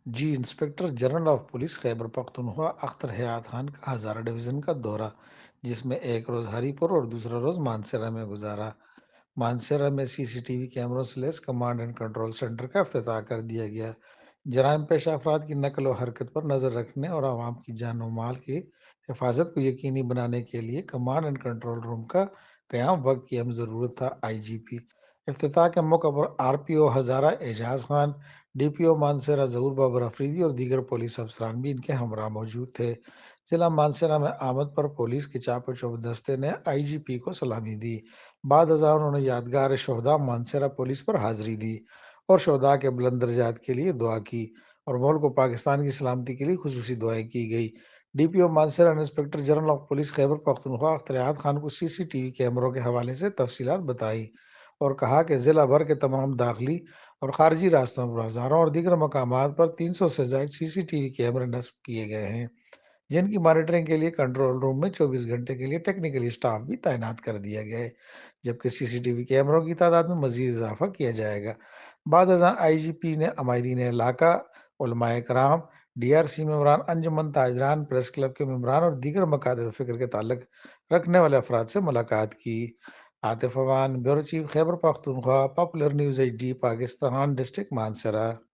G inspector general of police Khyber Pakhtunkhwa Akhtar Hayat Khan کا Hazara division کا دورہ، جس میں ایک روز ہری پور اور دوسرا روز مانسیرہ میں گزارا۔ مانسیرہ میں سی سی ٹی وی کیمروں سے لیس کمانڈ اینڈ کنٹرول سینٹر کا افتتاح کر دیا گیا۔ جرائم پیشہ افراد کی نقل و حرکت پر نظر رکھنے اور عوام کی جان و مال کی حفاظت کو یقینی بنانے کے لیے کمانڈ اینڈ کنٹرول روم کا قیام وقت کی اہم ضرورت تھا۔ آئی جی پی افتتاح کے موقع پر آر پی او ہزارہ اعجاز خان، ڈی پی او مانسیرہ ظہور بابر افریدی اور دیگر پولیس افسران بھی ان کے ہمراہ موجود تھے۔ ضلع مانسیرہ میں آمد پر پولیس کے چاپ و چوب دستے نے آئی جی پی کو سلامی دی۔ بعد ازاں انہوں نے یادگار شہداء مانسیرہ پولیس پر حاضری دی اور شہداء کے بلند درجات کے لیے دعا کی اور ملک و پاکستان کی سلامتی کے لیے خصوصی دعائیں کی گئی۔ ڈی پی او مانسیرہ نے inspector general of police Khyber Pakhtunkhwa Akhtar Khan کو سی سی ٹی وی کیمروں کے حوالے سے تفصیلات بتائی اور کہا کہ ضلع بھر کے تمام داخلی اور خارجی راستوں پر، بازاروں اور دیگر مقامات پر 300 سے زائد سی سی ٹی وی کیمرے نصب کیے گئے ہیں، جن کی مانیٹرنگ کے لیے کنٹرول روم میں 24 گھنٹے کے لیے ٹیکنیکل اسٹاف بھی تعینات کر دیا گیا ہے، جبکہ سی سی ٹی وی کیمروں کی تعداد میں مزید اضافہ کیا جائے گا۔ بعد ازاں آئی جی پی نے عمائدین علاقہ، علماء کرام، ڈی آر سی ممبران، انجمن تاجران، پریس کلب کے ممبران اور دیگر مکاتب فکر کے تعلق رکھنے والے افراد سے ملاقات کی۔ Atif Awan, bureau chief, Khyber Pakhtunkhwa, popular news H D, Pakistan, district مانسرہ۔